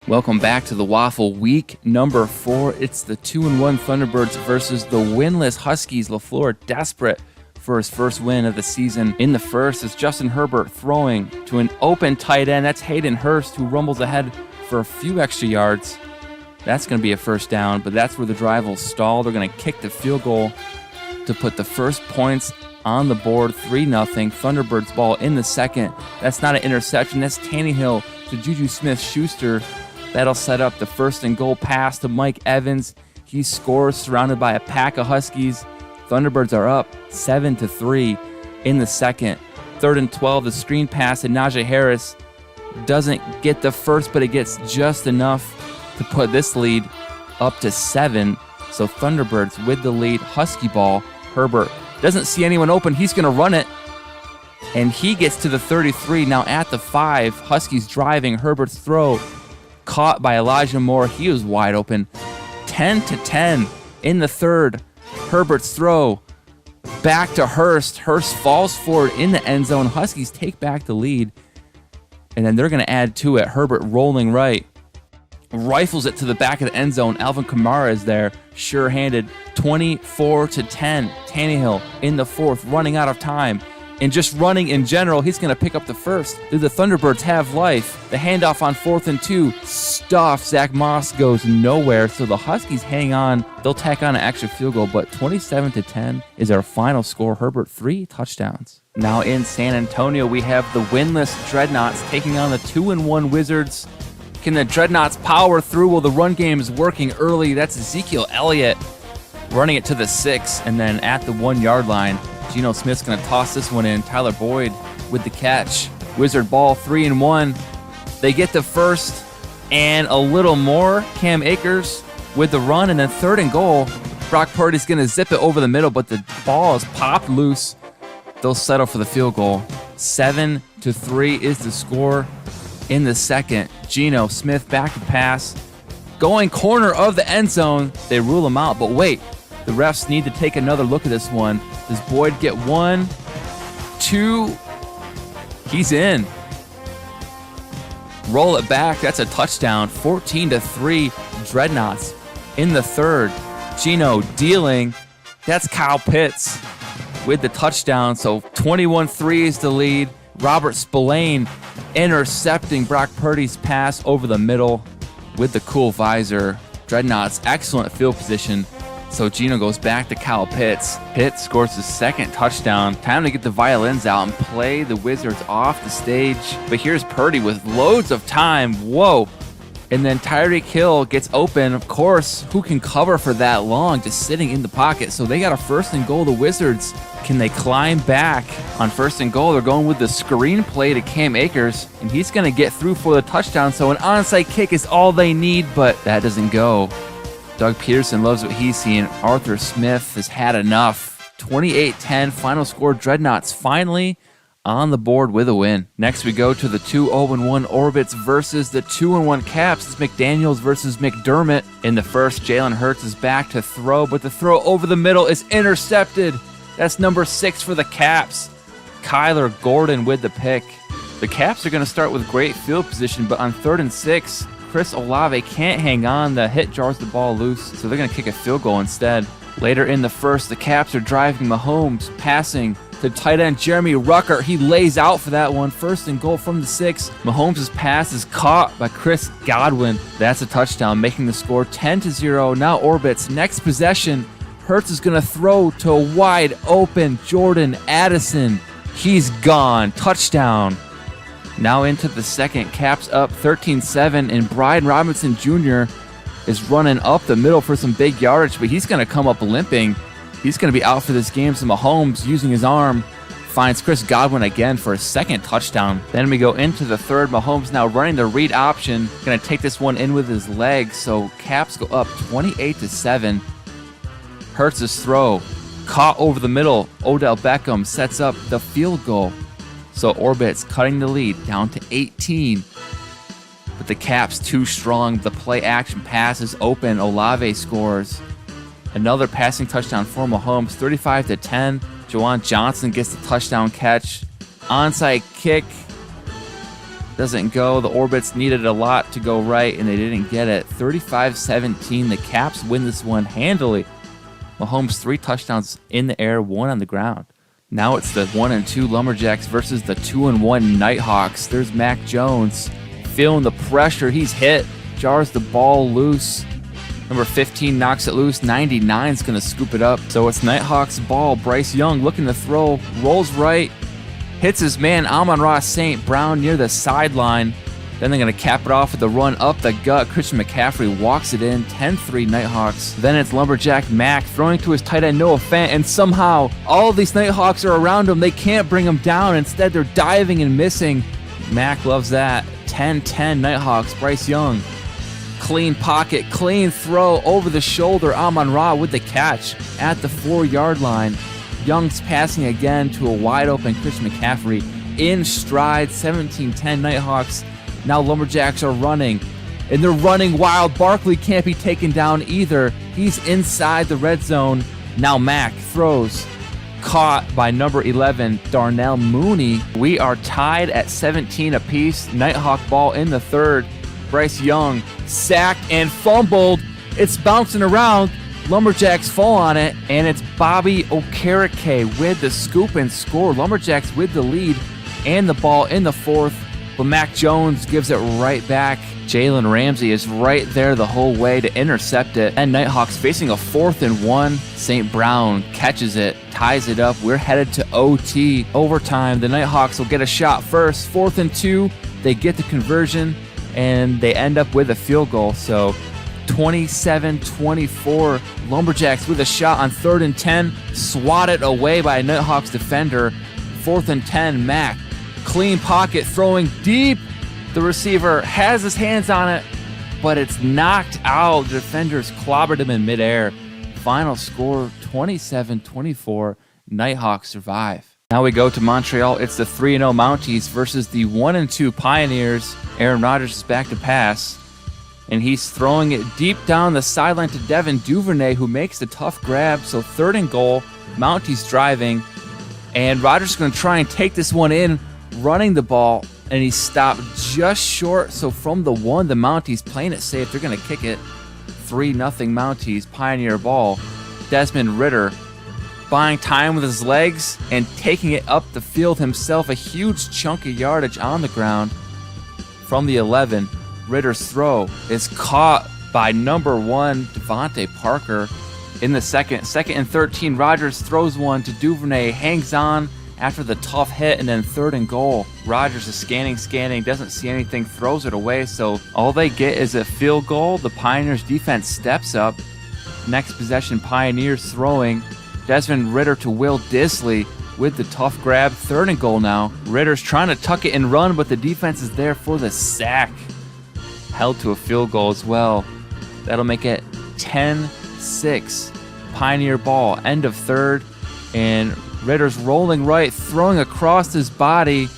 Welcome back to the WAFL week number 4. It's the 2-1 Thunderbirds versus the winless Huskies. LaFleur desperate for his first win of the season. In the first is Justin Herbert throwing to an open tight end. That's Hayden Hurst, who rumbles ahead for a few extra yards. That's going to be a first down, but that's where the drive will stall. They're going to kick the field goal to put the first points on the board, 3-0. Thunderbirds ball in the second. That's not an interception. That's Tannehill to Juju Smith-Schuster. That'll set up the first and goal pass to Mike Evans. He scores surrounded by a pack of Huskies. Thunderbirds are up 7-3 in the second. 3rd and 12, the screen pass to Najee Harris. Doesn't get the first, but it gets just enough to put this lead up to 7. So Thunderbirds with the lead. Husky ball. Herbert doesn't see anyone open. He's going to run it. And he gets to the 33. Now at the 5, Huskies driving. Herbert's throw caught by Elijah Moore. He was wide open. 10-10 in the third. Herbert's throw back to Hurst. Hurst falls forward in the end zone. Huskies take back the lead. And then they're going to add to it. Herbert rolling right. Rifles it to the back of the end zone. Alvin Kamara is there. Sure-handed. 24-10. Tannehill in the fourth. Running out of time. And just running in general, he's going to pick up the first. Do the Thunderbirds have life? The handoff on 4th and 2. Stuff. Zach Moss goes nowhere. So the Huskies hang on. They'll tack on an extra field goal. But 27-10 is our final score. Herbert, 3 touchdowns. Now in San Antonio, we have the winless Dreadnots taking on the 2-1 Wizards. Can the Dreadnots power through? Well, the run game is working early. That's Ezekiel Elliott running it to the 6. And then at the 1-yard line, Geno Smith's going to toss this one in. Tyler Boyd with the catch. Wizard ball, 3-1. They get the first and a little more. Cam Akers with the run, and then 3rd and goal. Brock Purdy's going to zip it over the middle, but the ball is popped loose. They'll settle for the field goal. 7-3 is the score in the second. Geno Smith back to pass. Going corner of the end zone. They rule him out, but wait. The refs need to take another look at this one. Does Boyd get 1, 2? He's in. Roll it back. That's a touchdown. 14-3. Dreadnots in the third. Geno dealing. That's Kyle Pitts with the touchdown. So 21-3 is the lead. Robert Spillane intercepting Brock Purdy's pass over the middle with the cool visor. Dreadnots, excellent field position. So Geno goes back to Kyle Pitts. Pitts scores his 2nd touchdown. Time to get the violins out and play the Wizards off the stage. But here's Purdy with loads of time. Whoa. And then Tyreek Hill gets open. Of course, who can cover for that long just sitting in the pocket? So they got a 1st and goal. The Wizards, can they climb back on 1st and goal? They're going with the screen play to Cam Akers, and he's going to get through for the touchdown. So an onside kick is all they need, but that doesn't go. Doug Peterson loves what he's seeing. Arthur Smith has had enough. 28-10, final score. Dreadnots finally on the board with a win. Next we go to the 2-0-1 Orbits versus the 2-1 Caps. It's McDaniels versus McDermott. In the first, Jalen Hurts is back to throw, but the throw over the middle is intercepted. That's number 6 for the Caps. Kyler Gordon with the pick. The Caps are going to start with great field position, but on 3rd and 6, Chris Olave can't hang on. The hit jars the ball loose, so they're going to kick a field goal instead. Later in the first, the Caps are driving. Mahomes passing to tight end Jeremy Rucker. He lays out for that one. 1st and goal from the 6. Mahomes' pass is caught by Chris Godwin. That's a touchdown, making the score 10-0. Now Orbits, next possession. Hurts is going to throw to a wide open Jordan Addison. He's gone. Touchdown. Now into the second, Caps up 13-7, and Brian Robinson Jr. is running up the middle for some big yardage, but he's going to come up limping. He's going to be out for this game, so Mahomes, using his arm, finds Chris Godwin again for a 2nd touchdown. Then we go into the third. Mahomes now running the read option, going to take this one in with his legs, so Caps go up 28-7. Hurts' throw, caught over the middle. Odell Beckham sets up the field goal. So Orbits cutting the lead down to 18. But the Caps too strong. The play action pass is open. Olave scores. Another passing touchdown for Mahomes. 35-10. Juwan Johnson gets the touchdown catch. Onside kick. doesn't go. The Orbits needed a lot to go right, and they didn't get it. 35-17. The Caps win this one handily. Mahomes 3 touchdowns in the air, 1 on the ground. Now it's the 1-2 Lumberjacks versus the 2-1 Nighthawks. There's Mac Jones feeling the pressure. He's hit, jars the ball loose. Number 15 knocks it loose. 99 is going to scoop it up. So it's Nighthawks ball. Bryce Young looking to throw, rolls right, hits his man Amon-Ra St. Brown near the sideline. Then they're going to cap it off with a run up the gut. Christian McCaffrey walks it in. 10-3 Nighthawks. Then it's Lumberjack Mac throwing to his tight end Noah Fant, and somehow all of these Nighthawks are around him. They can't bring him down. Instead, they're diving and missing. Mac loves that. 10-10 Nighthawks. Bryce Young. Clean pocket, clean throw over the shoulder. Amon-Ra with the catch at the 4-yard line. Young's passing again to a wide open Christian McCaffrey in stride. 17-10 Nighthawks. Now Lumberjacks are running, and they're running wild. Barkley can't be taken down either. He's inside the red zone. Now Mac throws, caught by number 11, Darnell Mooney. We are tied at 17 apiece. Nighthawk ball in the third. Bryce Young sacked and fumbled. It's bouncing around. Lumberjacks fall on it, and it's Bobby Okereke with the scoop and score. Lumberjacks with the lead and the ball in the fourth. But Mac Jones gives it right back. Jalen Ramsey is right there the whole way to intercept it. And Nighthawks facing a 4th and 1. St. Brown catches it, ties it up. We're headed to OT. Overtime, the Nighthawks will get a shot first. 4th and 2. They get the conversion, and they end up with a field goal. So 27-24. Lumberjacks with a shot on 3rd and 10. Swatted away by a Nighthawks defender. 4th and 10, Mac. Clean pocket, throwing deep. The receiver has his hands on it, but it's knocked out. The defenders clobbered him in midair. Final score, 27-24. Nighthawks survive. Now we go to Montreal. It's the 3-0 Mounties versus the 1-2 Pioneers. Aaron Rodgers is back to pass, and he's throwing it deep down the sideline to Devin Duvernay, who makes the tough grab. So 3rd and goal, Mounties driving, and Rodgers is going to try and take this one in, running the ball, and he stopped just short. So from the 1, the Mounties playing it safe. They're going to kick it. 3-0 Mounties, Pioneer ball. Desmond Ridder buying time with his legs and taking it up the field himself. A huge chunk of yardage on the ground. From the 11, Ridder's throw is caught by number 1, Devontae Parker. In the second and 13, Rodgers throws one to Duvernay, hangs on after the tough hit, and then 3rd and goal. Rodgers is scanning, doesn't see anything, throws it away. So all they get is a field goal. The Pioneers defense steps up. Next possession, Pioneers throwing. Desmond Ridder to Will Disley with the tough grab. 3rd and goal now. Ridder's trying to tuck it and run, but the defense is there for the sack. Held to a field goal as well. That'll make it 10-6. Pioneer ball, end of 3rd, and Ridder's rolling right, throwing across his body,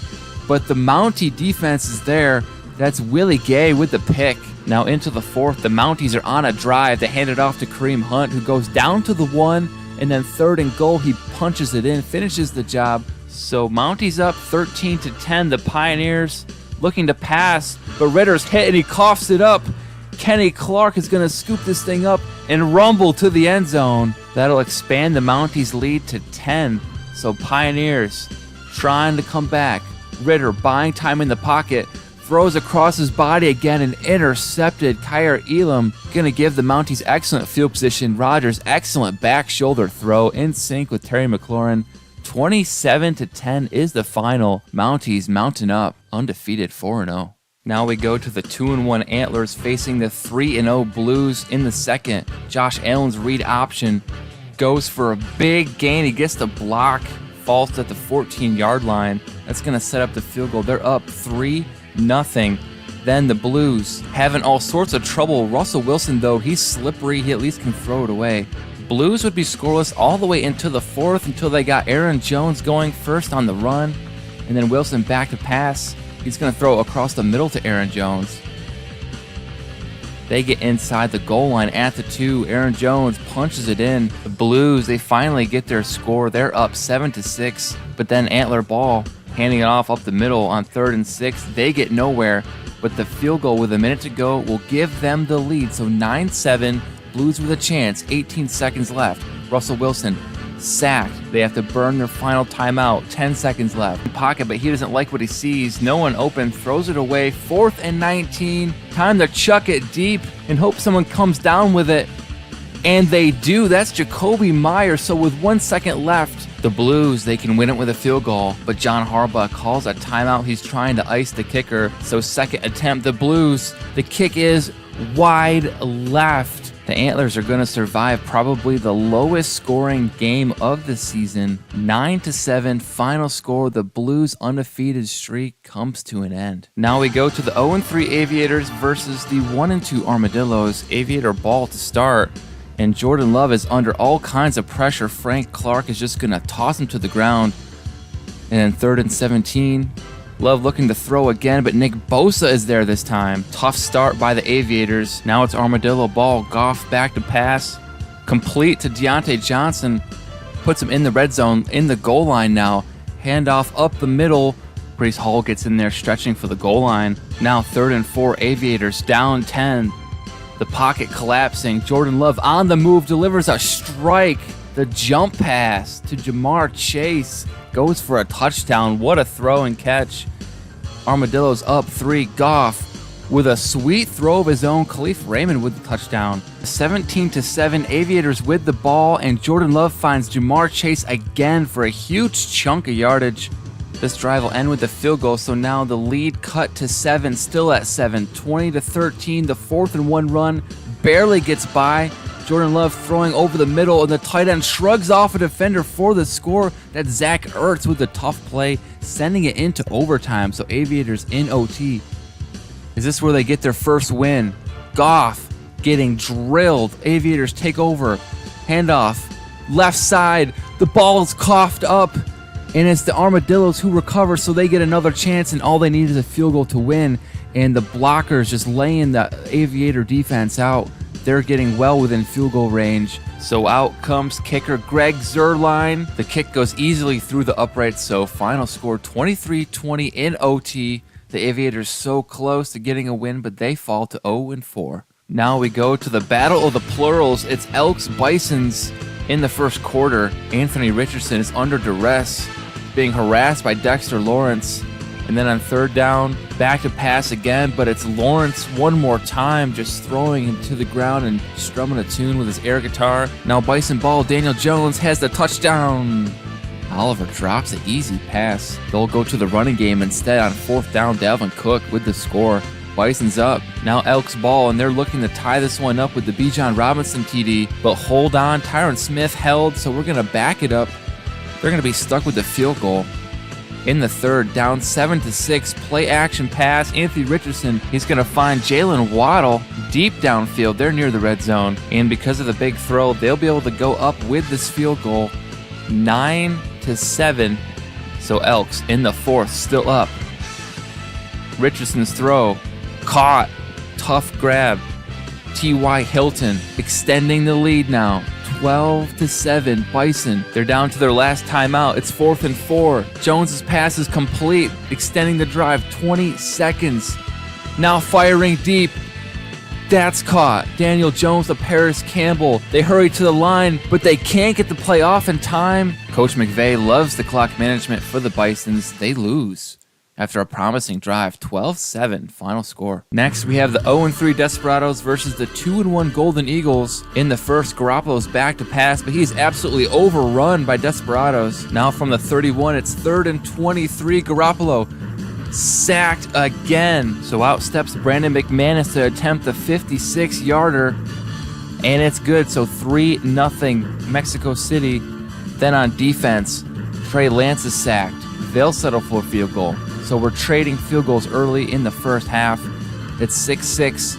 but the Mountie defense is there. That's Willie Gay with the pick. Now into the 4th, the Mounties are on a drive. They hand it off to Kareem Hunt, who goes down to the 1, and then 3rd and goal, he punches it in, finishes the job. So Mounties up 13-10. The Pioneers looking to pass, but Ridder's hit and he coughs it up. Kenny Clark is going to scoop this thing up and rumble to the end zone. That'll expand the Mounties' lead to 10. So Pioneers trying to come back. Ridder buying time in the pocket, throws across his body again and intercepted. Kyer Elam going to give the Mounties excellent field position. Rodgers, excellent back shoulder throw in sync with Terry McLaurin. 27-10 is the final. Mounties mounting up, undefeated 4-0. Now we go to the 2-1 Antlers facing the 3-0 Blues in the second. Josh Allen's read option goes for a big gain. He gets the block, falls at the 14-yard line. That's going to set up the field goal. They're up 3-0. Then the Blues having all sorts of trouble. Russell Wilson, though, he's slippery. He at least can throw it away. Blues would be scoreless all the way into the 4th until they got Aaron Jones going first on the run, and then Wilson back to pass. He's going to throw across the middle to Aaron Jones. They get inside the goal line at the 2. Aaron Jones punches it in. The Blues, they finally get their score. They're up 7-6, but then Antler ball. handing it off up the middle on 3rd and 6. They get nowhere, but the field goal with a minute to go will give them the lead. So 9-7, Blues with a chance, 18 seconds left. Russell Wilson sacked. They have to burn their final timeout, 10 seconds left. In pocket, but he doesn't like what he sees. No one open, throws it away. 4th and 19. Time to chuck it deep and hope someone comes down with it. And they do. That's Jacoby Myers. So with 1 second left, the Blues, they can win it with a field goal. But John Harbaugh calls a timeout. He's trying to ice the kicker. So second attempt, the Blues. The kick is wide left. The Antlers are going to survive probably the lowest scoring game of the season. 9-7 final score. The Blues' undefeated streak comes to an end. Now we go to the 0-3 Aviators versus the 1-2 Armadillos. Aviator ball to start. And Jordan Love is under all kinds of pressure. Frank Clark is just going to toss him to the ground. And then 3rd and 17. Love looking to throw again, but Nick Bosa is there this time. Tough start by the Aviators. Now it's Armadillo ball. Goff back to pass. Complete to Deontay Johnson. Puts him in the red zone, in the goal line now. Handoff up the middle. Breece Hall gets in there stretching for the goal line. Now 3rd and 4 Aviators down 10. The pocket collapsing. Jordan Love on the move, delivers a strike. The jump pass to Jamar Chase goes for a touchdown. What a throw and catch. Armadillos up 3. Goff with a sweet throw of his own. Khalif Raymond with the touchdown. 17-7. Aviators with the ball, and Jordan Love finds Jamar Chase again for a huge chunk of yardage. This drive will end with a field goal, so now the lead cut to 7, still at 7. 20-13, the 4th and 1 run barely gets by. Jordan Love throwing over the middle, and the tight end shrugs off a defender for the score. That's Zach Ertz with a tough play, sending it into overtime. So Aviators in OT. Is this where they get their first win? Goff getting drilled. Aviators take over. Handoff. Left side. The ball is coughed up. And it's the Armadillos who recover, so they get another chance, and all they need is a field goal to win. And the blockers just laying the Aviator defense out. They're getting well within field goal range. So out comes kicker Greg Zuerlein. The kick goes easily through the uprights, so final score 23-20 in OT. The Aviators so close to getting a win, but they fall to 0-4. Now we go to the battle of the plurals. It's Elks Bisons in the first quarter. Anthony Richardson is under duress, being harassed by Dexter Lawrence. And then on 3rd down, back to pass again, but it's Lawrence one more time, just throwing him to the ground and strumming a tune with his air guitar. Now Bison ball, Daniel Jones has the touchdown. Oliver drops an easy pass. They'll go to the running game instead on 4th down. Dalvin Cook with the score. Bison's up. Now Elks ball, and they're looking to tie this one up with the Bijan Robinson TD. But hold on, Tyron Smith held, so we're going to back it up. They're going to be stuck with the field goal. In the 3rd, down 7-6, play action pass. Anthony Richardson, he's going to find Jalen Waddle deep downfield. They're near the red zone. And because of the big throw, they'll be able to go up with this field goal. 9-7. So Elks in the 4th, still up. Richardson's throw, caught. Tough grab. T.Y. Hilton extending the lead now. 12-7, Bison. They're down to their last timeout. It's 4th and 4. Jones's pass is complete, extending the drive 20 seconds. Now firing deep. That's caught. Daniel Jones to Paris Campbell. They hurry to the line, but they can't get the play off in time. Coach McVay loves the clock management for the Bisons. They lose after a promising drive, 12-7 final score. Next, we have the 0-3 Desperados versus the 2-1 Golden Eagles. In the first, Garoppolo's back to pass, but he's absolutely overrun by Desperados. Now from the 31, it's 3rd and 23. Garoppolo sacked again. So out steps Brandon McManus to attempt the 56-yarder, and it's good. So 3-0 Mexico City. Then on defense, Trey Lance is sacked. They'll settle for a field goal. So we're trading field goals early in the first half. It's 6-6.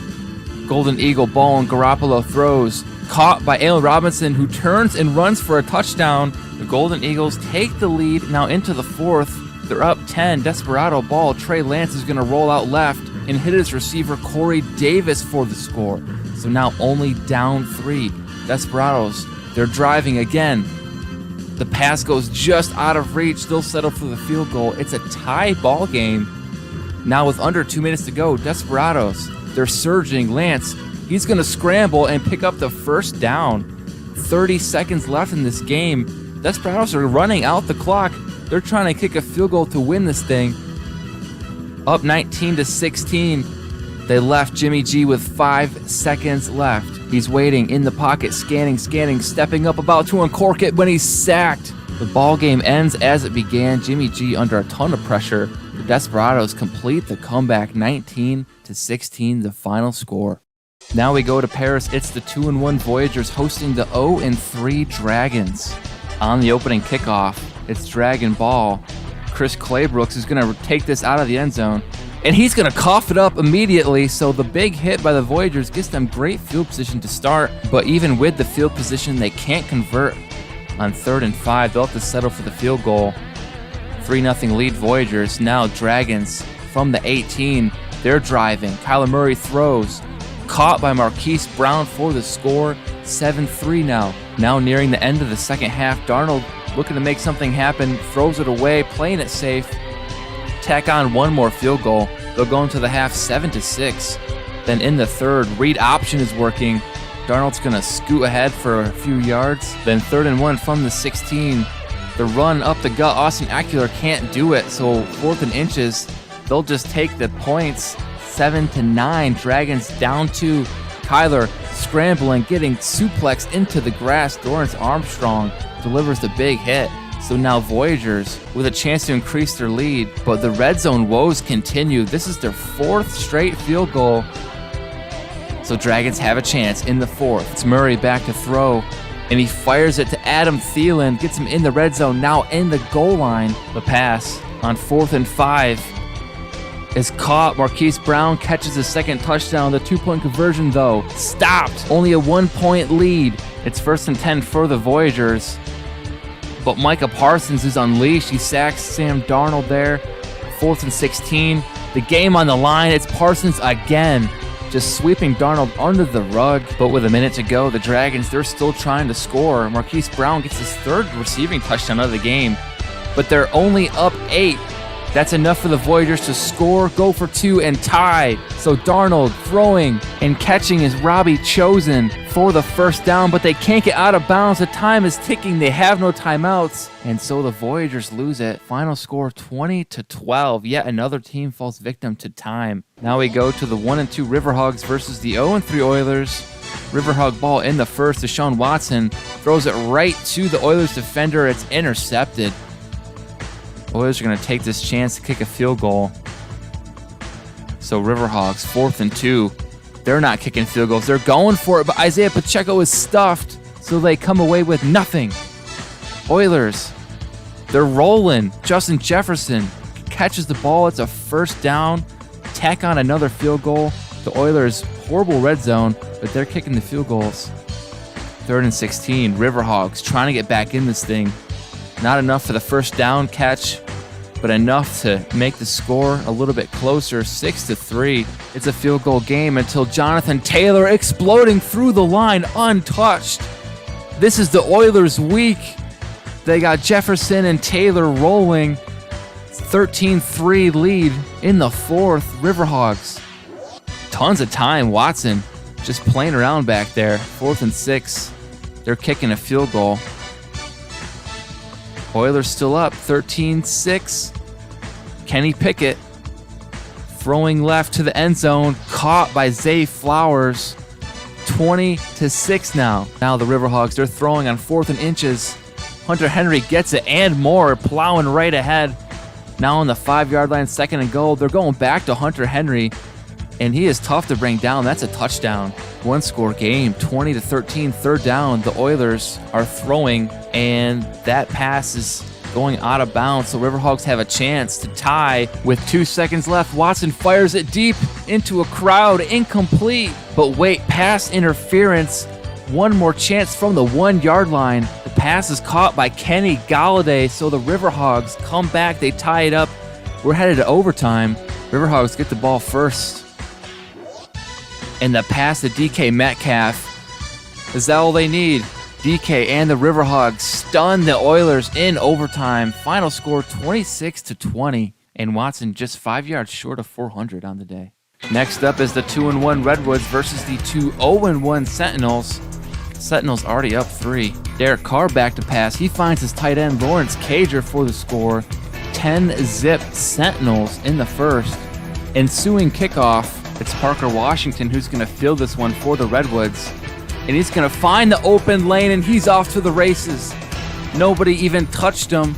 Golden Eagle ball, and Garoppolo throws. Caught by Allen Robinson, who turns and runs for a touchdown. The Golden Eagles take the lead now into the 4th. They're up 10. Desperado ball. Trey Lance is going to roll out left and hit his receiver Corey Davis for the score. So now only down 3. Desperados, they're driving again. The pass goes just out of reach. They'll settle for the field goal. It's a tie ball game. Now with under 2 minutes to go, Desperados, they're surging. Lance, he's going to scramble and pick up the first down. 30 seconds left in this game. Desperados are running out the clock. They're trying to kick a field goal to win this thing. Up 19-16. They left Jimmy G with 5 seconds left. He's waiting in the pocket, scanning, stepping up, about to uncork it when he's sacked. The ball game ends as it began. Jimmy G under a ton of pressure. The Desperados complete the comeback, 19-16, the final score. Now we go to Paris. It's the 2-1 Voyagers hosting the 0-3 Dragons. On the opening kickoff, it's Dragon ball. Chris Claybrooks is going to take this out of the end zone, and he's going to cough it up immediately, so the big hit by the Voyagers gets them great field position to start, but even with the field position, they can't convert. On 3rd and 5, they'll have to settle for the field goal. 3-0 lead Voyagers. Now Dragons from the 18. They're driving. Kyler Murray throws. Caught by Marquise Brown for the score. 7-3 now. Now nearing the end of the second half, Darnold looking to make something happen. Throws it away, playing it safe. Tack on one more field goal. They'll go into the half 7-6. Then in the third, read option is working. Darnold's going to scoot ahead for a few yards. Then 3rd and 1 from the 16. The run up the gut, Austin Eckler can't do it, so 4th and inches, they'll just take the points. 7-9, Dragons down 2. Kyler scrambling, getting suplexed into the grass. Dorrance Armstrong delivers the big hit. So now Voyagers with a chance to increase their lead, but the red zone woes continue. This is their 4th straight field goal. So Dragons have a chance in the 4th. It's Murray back to throw, and he fires it to Adam Thielen, gets him in the red zone, now in the goal line. The pass on 4th and 5 is caught. Marquise Brown catches his second touchdown. The 2-point conversion, though, stopped. Only a 1-point lead. It's 1st and 10 for the Voyagers. But Micah Parsons is unleashed. He sacks Sam Darnold there. 4th and 16. The game on the line. It's Parsons again, just sweeping Darnold under the rug. But with a minute to go, the Dragons, they're still trying to score. Marquise Brown gets his 3rd receiving touchdown of the game, but they're only up 8. That's enough for the Voyagers to score, go for 2, and tie. So Darnold throwing and catching is Robbie Chosen for the first down, but they can't get out of bounds. The time is ticking. They have no timeouts, and so the Voyagers lose it. Final score 20-12. Yet another team falls victim to time. Now we go to the 1-2 Riverhogs versus the 0-3 Oilers. Riverhog ball in the first. Deshaun Watson throws it right to the Oilers defender. It's intercepted. Oilers are going to take this chance to kick a field goal. So Riverhogs, 4th and 2. They're not kicking field goals. They're going for it, but Isaiah Pacheco is stuffed, so they come away with nothing. Oilers, they're rolling. Justin Jefferson catches the ball. It's a first down. Tack on another field goal. The Oilers, horrible red zone, but they're kicking the field goals. 3rd and 16. Riverhogs trying to get back in this thing. Not enough for the first down catch, but enough to make the score a little bit closer, 6-3. It's a field goal game until Jonathan Taylor exploding through the line untouched. This is the Oilers' week. They got Jefferson and Taylor rolling. 13-3 lead in the 4th. Riverhogs. Tons of time. Watson just playing around back there. 4th and 6. They're kicking a field goal. Oilers still up, 13-6. Kenny Pickett throwing left to the end zone, caught by Zay Flowers. 20-6 now. Now the Riverhogs, they're throwing on 4th and inches. Hunter Henry gets it and more, plowing right ahead. Now on the 5-yard line, 2nd and goal. They're going back to Hunter Henry, and he is tough to bring down. That's a touchdown. 1-score game, 20-13, 3rd down. The Oilers are throwing, and that pass is going out of bounds, so Riverhogs have a chance to tie with 2 seconds left. Watson fires it deep into a crowd, incomplete. But wait, pass interference. One more chance from the 1-yard line. The pass is caught by Kenny Galladay, so the Riverhogs come back. They tie it up. We're headed to overtime. Riverhogs get the ball first. And the pass to DK Metcalf. Is that all they need? DK and the Riverhogs stun the Oilers in overtime. Final score 26-20. And Watson just 5 yards short of 400 on the day. Next up is the 2-1 Redwoods versus the 2-0-1 Sentinels. Sentinels already up 3. Derek Carr back to pass. He finds his tight end Lawrence Cager for the score. 10-zip Sentinels in the first. Ensuing kickoff, it's Parker Washington who's going to field this one for the Redwoods. And he's going to find the open lane, and he's off to the races. Nobody even touched him.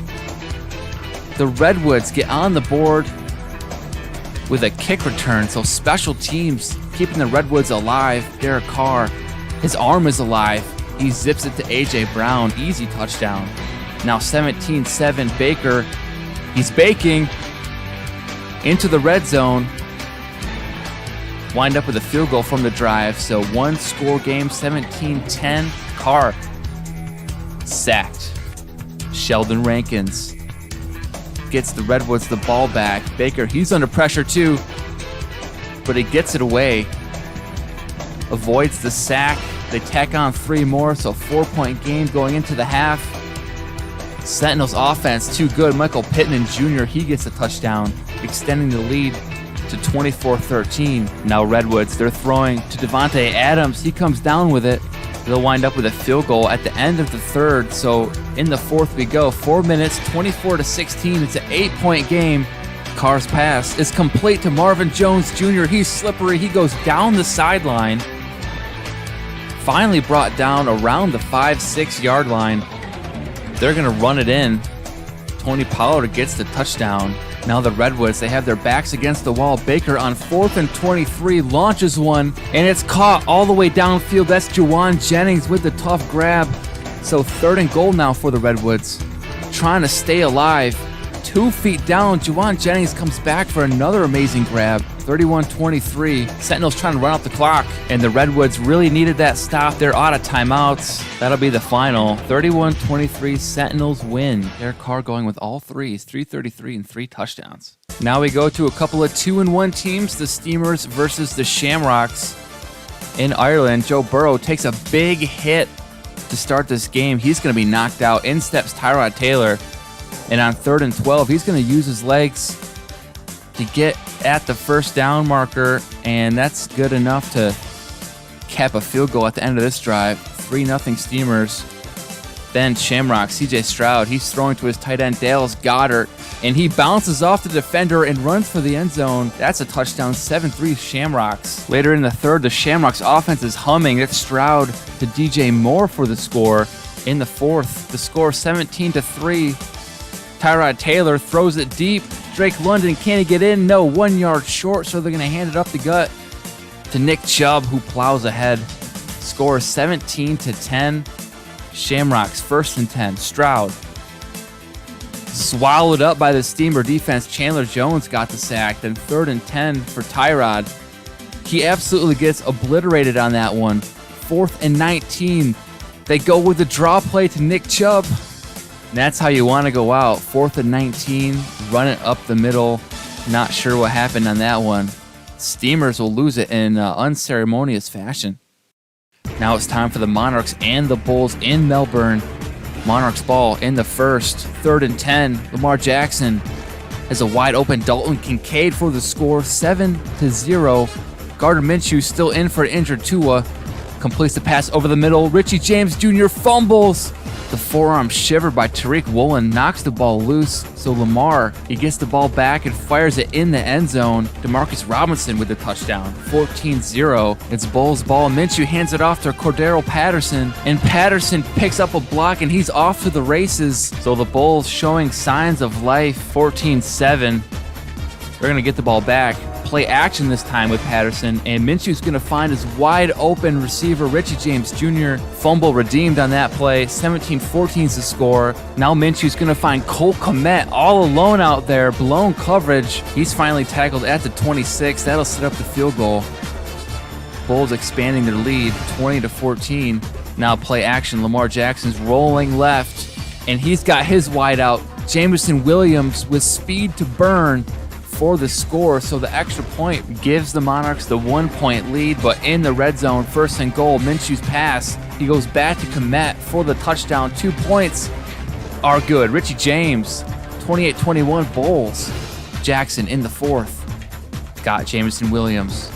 The Redwoods get on the board with a kick return, so special teams keeping the Redwoods alive. Derek Carr, his arm is alive. He zips it to A.J. Brown. Easy touchdown. Now 17-7 Baker. He's baking into the red zone. Wind up with a field goal from the drive. So one score game, 17-10. Carr sacked. Sheldon Rankins gets the Redwoods the ball back. Baker, he's under pressure too, but he gets it away. Avoids the sack. They tack on 3 more, so 4-point game going into the half. Sentinels offense too good. Michael Pittman Jr., he gets a touchdown, extending the lead to 24-13. Now Redwoods, they're throwing to Devontae Adams. He comes down with it. They'll wind up with a field goal at the end of the third. So in the fourth we go. 4 minutes, 24-16. It's an 8-point game. Carr's pass is complete to Marvin Jones Jr. He's slippery. He goes down the sideline. Finally brought down around the 5-6 yard line. They're going to run it in. Tony Pollard gets the touchdown. Now the Redwoods, they have their backs against the wall. Baker on 4th and 23 launches one, and it's caught all the way downfield. That's Juwan Jennings with the tough grab. So 3rd and goal now for the Redwoods. Trying to stay alive. 2 feet down, Juwan Jennings comes back for another amazing grab. 31-23. Sentinels trying to run out the clock, and the Redwoods really needed that stop. They're out of timeouts. That'll be the final. 31-23, Sentinels win. Derek Carr going with all threes, 333 and 3 touchdowns. Now we go to a couple of 2-1 teams, the Steamers versus the Shamrocks. In Ireland, Joe Burrow takes a big hit to start this game. He's going to be knocked out. In steps Tyrod Taylor. And on 3rd and 12, he's going to use his legs to get at the first down marker, and that's good enough to cap a field goal at the end of this drive. 3-0 Steamers. Then Shamrocks, CJ Stroud, he's throwing to his tight end Dallas Goddard, and he bounces off the defender and runs for the end zone. That's a touchdown, 7-3 Shamrocks. Later in the third, the Shamrocks offense is humming. It's Stroud to DJ Moore for the score. In the fourth, the score 17-3. Tyrod Taylor throws it deep. Drake London, can he get in? No, 1 yard short, so they're going to hand it up the gut to Nick Chubb, who plows ahead. Score 17-10. Shamrocks, 1st and 10. Stroud swallowed up by the Steamer defense. Chandler Jones got the sack. Then 3rd and 10 for Tyrod. He absolutely gets obliterated on that one. 4th and 19. They go with the draw play to Nick Chubb. And that's how you want to go out. 4th and 19, run it up the middle. Not sure what happened on that one. Steamers will lose it in unceremonious fashion. Now it's time for the Monarchs and the Bulls in Melbourne. Monarchs ball in the first. 3rd and 10. Lamar Jackson has a wide open Dalton Kincaid for the score. 7-0. Gardner Minshew still in for an injured Tua. Completes the pass over the middle. Richie James Jr. fumbles. The forearm shivered by Tariq Woolen knocks the ball loose. So Lamar, he gets the ball back and fires it in the end zone. Demarcus Robinson with the touchdown. 14-0. It's Bulls ball. Minshew hands it off to Cordero Patterson. And Patterson picks up a block and he's off to the races. So the Bulls showing signs of life. 14-7. They're going to get the ball back. Play action this time with Patterson, and Minshew's going to find his wide open receiver, Richie James Jr. Fumble redeemed on that play. 17-14 is the score. Now Minshew's going to find Cole Kmet all alone out there. Blown coverage. He's finally tackled at the 26. That'll set up the field goal. Bulls expanding their lead, 20-14. Now play action. Lamar Jackson's rolling left, and he's got his wide out. Jameson Williams with speed to burn. for the score, so the extra point gives the Monarchs the 1-point lead, but in the red zone, 1st and goal, Minshew's pass. He goes back to Komet for the touchdown. 2 points are good. Richie James, 28-21 Bulls. Jackson in the 4th. Got Jameson Williams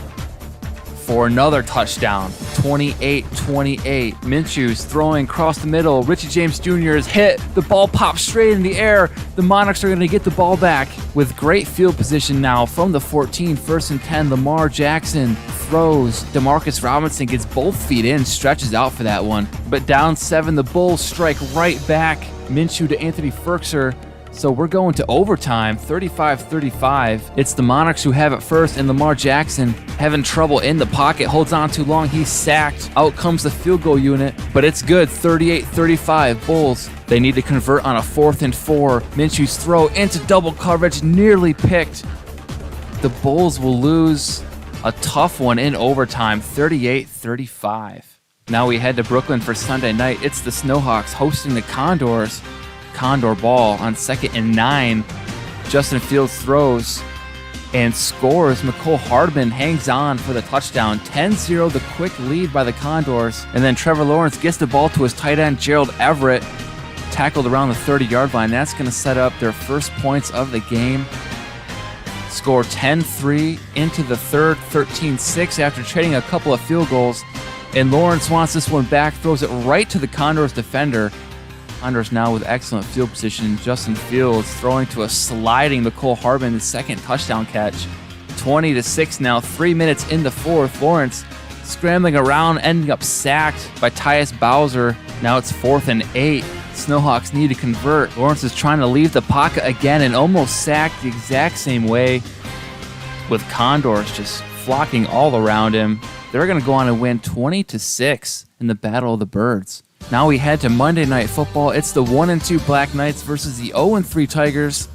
for another touchdown. 28-28. Minshew's throwing across the middle. Richie James Jr. is hit. The ball pops straight in the air. The Monarchs are going to get the ball back with great field position now from the 14. 1st and 10. Lamar Jackson throws. Demarcus Robinson gets both feet in, stretches out for that one. But down 7, the Bulls strike right back. Minshew to Anthony Ferkser. So we're going to overtime, 35-35. It's the Monarchs who have it first, and Lamar Jackson having trouble in the pocket. Holds on too long. He's sacked. Out comes the field goal unit, but it's good. 38-35 Bulls. They need to convert on a 4th and 4. Minshew's throw into double coverage, nearly picked. The Bulls will lose a tough one in overtime, 38-35. Now we head to Brooklyn for Sunday night. It's the Snowhawks hosting the Condors. Condor ball on 2nd and 9. Justin Fields throws and scores. McCole Hardman hangs on for the touchdown. 10-0, the quick lead by the Condors. And then Trevor Lawrence gets the ball to his tight end, Gerald Everett, tackled around the 30-yard line. That's going to set up their first points of the game. Score 10-3 into the 3rd, 13-6 after trading a couple of field goals. And Lawrence wants this one back, throws it right to the Condors defender. Condors now with excellent field position. Justin Fields throwing to a sliding McCole Hardman, the 2nd touchdown catch. 20-6 now, 3 minutes in the 4th. Lawrence scrambling around, ending up sacked by Tyus Bowser. Now it's 4th and 8. Snowhawks need to convert. Lawrence is trying to leave the pocket again and almost sacked the exact same way, with Condors just flocking all around him. They're going to go on and win 20-6 in the Battle of the Birds. Now we head to Monday Night Football. It's the 1-2 Black Knights versus the 0-3 Tigers.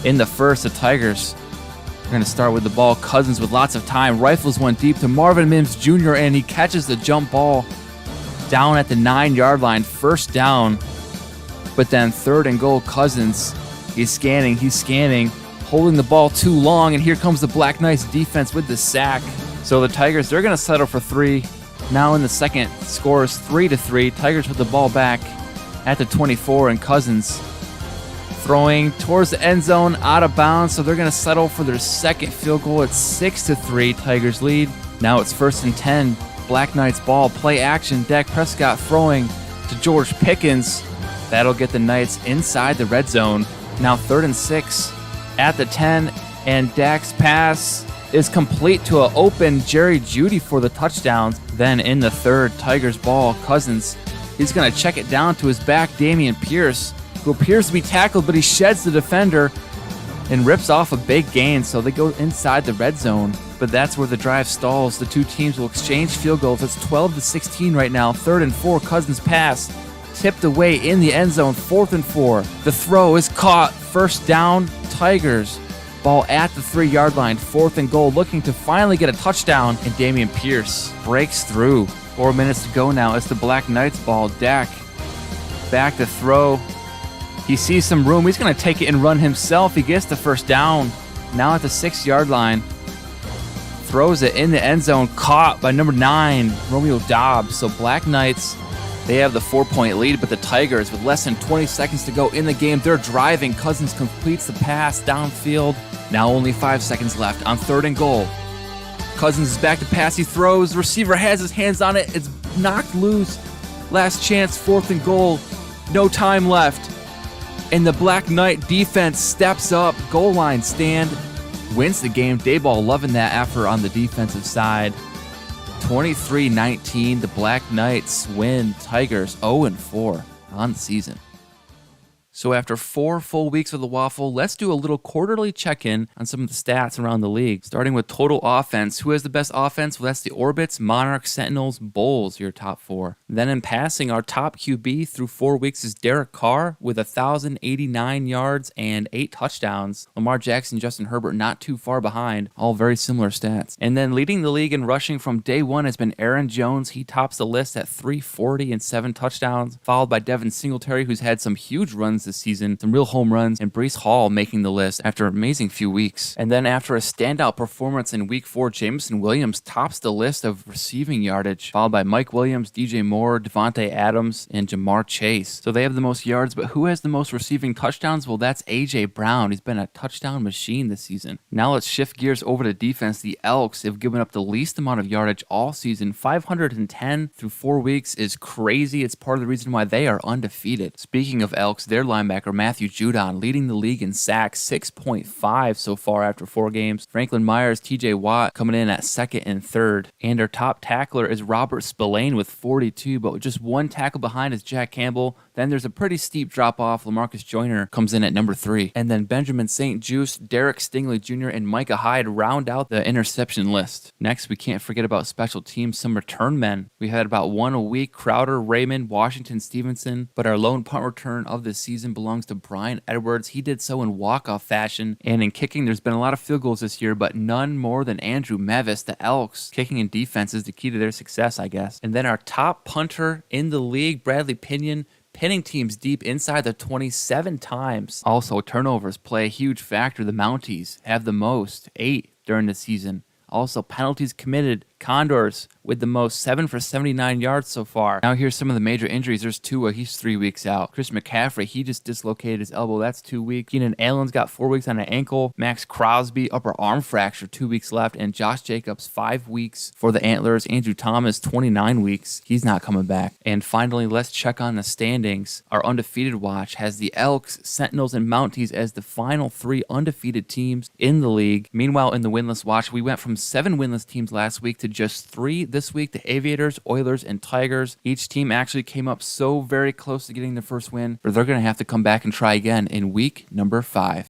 In the first, the Tigers are going to start with the ball. Cousins with lots of time. Rifles one deep to Marvin Mims Jr., and he catches the jump ball down at the 9-yard line. 1st down. But then 3rd and goal, Cousins. He's scanning, holding the ball too long, and here comes the Black Knights defense with the sack. So the Tigers, they're going to settle for 3. Now in the second, score is 3-3. Tigers with the ball back at the 24, and Cousins throwing towards the end zone, out of bounds, so they're going to settle for their 2nd field goal. It's 6-3, Tigers lead. Now it's 1st and 10, Black Knights ball, play action. Dak Prescott throwing to George Pickens. That'll get the Knights inside the red zone. Now 3rd and 6 at the 10, and Dak's pass is complete to an open Jerry Jeudy for the touchdowns. Then in the 3rd, Tigers ball, Cousins, he's going to check it down to his back, Dameon Pierce, who appears to be tackled, but he sheds the defender and rips off a big gain, so they go inside the red zone. But that's where the drive stalls. The two teams will exchange field goals. It's 12-16 right now. 3rd and 4, Cousins pass, tipped away in the end zone. 4th and 4. The throw is caught. 1st down, Tigers. Ball at the 3-yard line. 4th and goal, looking to finally get a touchdown, and Dameon Pierce breaks through. 4 minutes to go now. It's the Black Knights ball. Dak back to throw. He sees some room. He's going to take it and run himself. He gets the 1st down. Now at the 6-yard line. Throws it in the end zone. Caught by number 9, Romeo Dobbs. So Black Knights, they have the 4-point lead, but the Tigers, with less than 20 seconds to go in the game, they're driving. Cousins completes the pass downfield. Now only 5 seconds left on 3rd and goal. Cousins is back to pass. He throws. Receiver has his hands on it. It's knocked loose. Last chance, 4th and goal. No time left. And the Black Knight defense steps up. Goal line stand. Wins the game. Dayball loving that effort on the defensive side. 23-19. The Black Knights win. Tigers 0-4 on the season. So after 4 full weeks of the WAFL, let's do a little quarterly check-in on some of the stats around the league. Starting with total offense. Who has the best offense? Well, that's the Orbits, Monarchs, Sentinels, Bulls, your top 4. Then in passing, our top QB through 4 weeks is Derek Carr with 1,089 yards and 8 touchdowns. Lamar Jackson, Justin Herbert not too far behind. All very similar stats. And then leading the league in rushing from day 1 has been Aaron Jones. He tops the list at 340 and 7 touchdowns, followed by Devin Singletary, who's had some huge runs this season. Some real home runs, and Breece Hall making the list after an amazing few weeks. And then after a standout performance in Week 4, Jameson Williams tops the list of receiving yardage, followed by Mike Williams, DJ Moore, Devontae Adams, and Jamar Chase. So they have the most yards, but who has the most receiving touchdowns? Well, that's A.J. Brown. He's been a touchdown machine this season. Now let's shift gears over to defense. The Elks have given up the least amount of yardage all season. 510 through 4 weeks is crazy. It's part of the reason why they are undefeated. Speaking of Elks, their linebacker Matthew Judon leading the league in sacks, 6.5 so far after 4 games. Franklin Myers, TJ Watt coming in at second and third. And our top tackler is Robert Spillane with 42, but just 1 tackle behind is Jack Campbell. Then there's a pretty steep drop-off. Lamarcus Joyner comes in at number 3. And then Benjamin St. Juste, Derek Stingley Jr., and Micah Hyde round out the interception list. Next, we can't forget about special teams, some return men. We had about 1 a week, Crowder, Raymond, Washington, Stevenson, but our lone punt return of this season belongs to Brian Edwards. He did so in walk-off fashion. And in kicking, there's been a lot of field goals this year, but none more than Andrew Mevis. The Elks kicking and defense is the key to their success, I guess. And then our top punter in the league, Bradley Pinion, pinning teams deep inside the 27 times. Also, turnovers play a huge factor. The Mounties have the most, 8 during the season. Also, penalties committed, Condors with the most, 7 for 79 yards so far. Now here's some of the major injuries. There's Tua, he's 3 weeks out. Chris McCaffrey, he just dislocated his elbow, that's 2 weeks. Keenan Allen's got 4 weeks on an ankle. Max Crosby, upper arm fracture, 2 weeks left. And Josh Jacobs, 5 weeks for the Antlers. Andrew Thomas, 29 weeks. He's not coming back. And finally, let's check on the standings. Our undefeated watch has the Elks, Sentinels, and Mounties as the final 3 undefeated teams in the league. Meanwhile, in the winless watch, we went from 7 winless teams last week to just 3 this week, the Aviators, Oilers, and Tigers. Each team actually came up so very close to getting their first win, but they're going to have to come back and try again in week number 5.